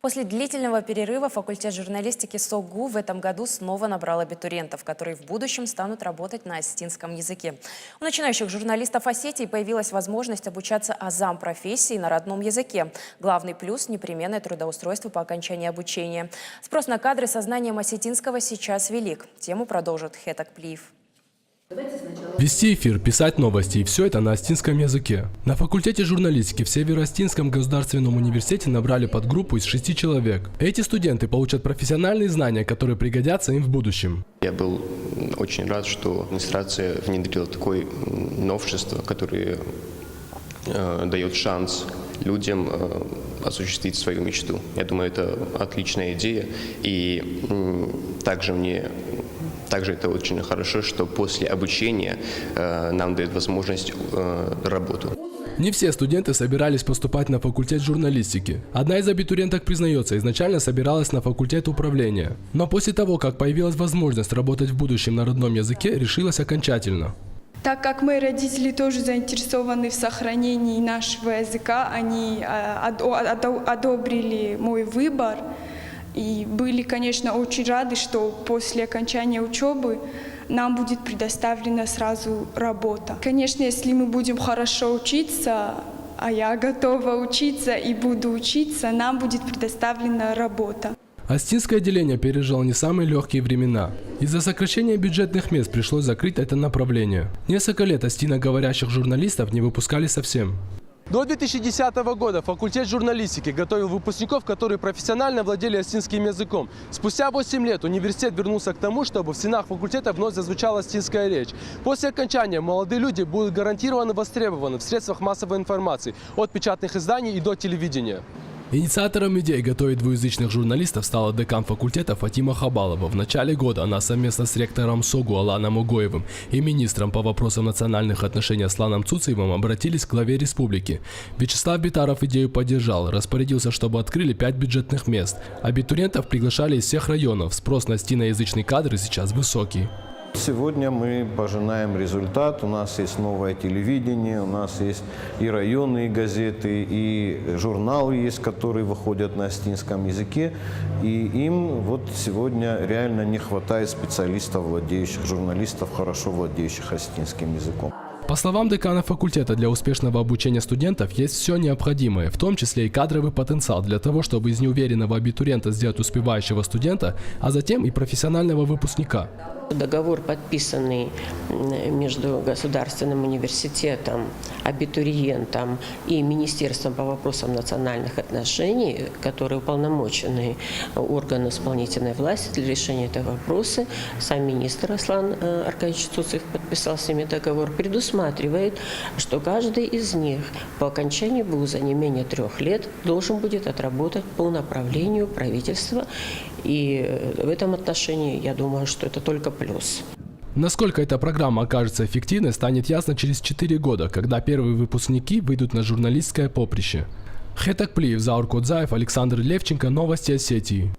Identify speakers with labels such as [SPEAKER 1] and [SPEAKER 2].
[SPEAKER 1] После длительного перерыва факультет журналистики СОГУ в этом году снова набрал абитуриентов, которые в будущем станут работать на осетинском языке. У начинающих журналистов Осетии появилась возможность обучаться азам профессии на родном языке. Главный плюс – непременное трудоустройство по окончании обучения. Спрос на кадры со знанием осетинского сейчас велик. Тему продолжит Хетак Плиев.
[SPEAKER 2] Вести эфир, писать новости – и все это на остинском языке. На факультете журналистики в Северо-Остинском государственном университете набрали подгруппу из 6 человек. Эти студенты получат профессиональные знания, которые пригодятся им в будущем.
[SPEAKER 3] Я был очень рад, что администрация внедрила такое новшество, которое дает шанс людям осуществить свою мечту. Я думаю, это отличная идея. И также это очень хорошо, что после обучения нам дают возможность работу.
[SPEAKER 2] Не все студенты собирались поступать на факультет журналистики. Одна из абитуриенток признается, изначально собиралась на факультет управления. Но после того, как появилась возможность работать в будущем на родном языке, решилась окончательно.
[SPEAKER 4] Так как мои родители тоже заинтересованы в сохранении нашего языка, они одобрили мой выбор. И были, конечно, очень рады, что после окончания учебы нам будет предоставлена сразу работа. Конечно, если мы будем хорошо учиться, а я готова учиться и буду учиться, нам будет предоставлена работа.
[SPEAKER 2] Остинское отделение пережило не самые легкие времена. Из-за сокращения бюджетных мест пришлось закрыть это направление. Несколько лет остиноговорящих журналистов не выпускали совсем. До 2010 года факультет журналистики готовил выпускников, которые профессионально владели остинским языком. Спустя 8 лет университет вернулся к тому, чтобы в стенах факультета вновь зазвучала остинская речь. После окончания молодые люди будут гарантированно востребованы в средствах массовой информации, от печатных изданий и до телевидения. Инициатором идеи готовить двуязычных журналистов стала декан факультета Фатима Хабалова. В начале года она совместно с ректором СОГУ Аланом Угоевым и министром по вопросам национальных отношений Асланом Цуцевым обратились к главе республики. Вячеслав Битаров идею поддержал, распорядился, чтобы открыли 5 бюджетных мест. Абитуриентов приглашали из всех районов. Спрос на остиноязычные кадры сейчас высокий.
[SPEAKER 5] Сегодня мы пожинаем результат. У нас есть новое телевидение, у нас есть и районные газеты, и журналы есть, которые выходят на остинском языке. И им вот сегодня реально не хватает специалистов, журналистов, хорошо владеющих остинским языком.
[SPEAKER 2] По словам декана факультета, для успешного обучения студентов есть все необходимое, в том числе и кадровый потенциал для того, чтобы из неуверенного абитуриента сделать успевающего студента, а затем и профессионального выпускника.
[SPEAKER 6] Договор, подписанный между Государственным университетом, абитуриентом и Министерством по вопросам национальных отношений, которые уполномочены органы исполнительной власти для решения этого вопроса, сам министр Аслан Аркадьевич Цуцев подписал с ними договор, предусматривает, что каждый из них по окончании вуза не менее 3 лет должен будет отработать по направлению правительства. И в этом отношении, я думаю, что это только плюс.
[SPEAKER 2] Насколько эта программа окажется эффективной, станет ясно через 4 года, когда первые выпускники выйдут на журналистское поприще. Хетак Плиев, Заур Кодзаев, Александр Левченко, Новости Осетии.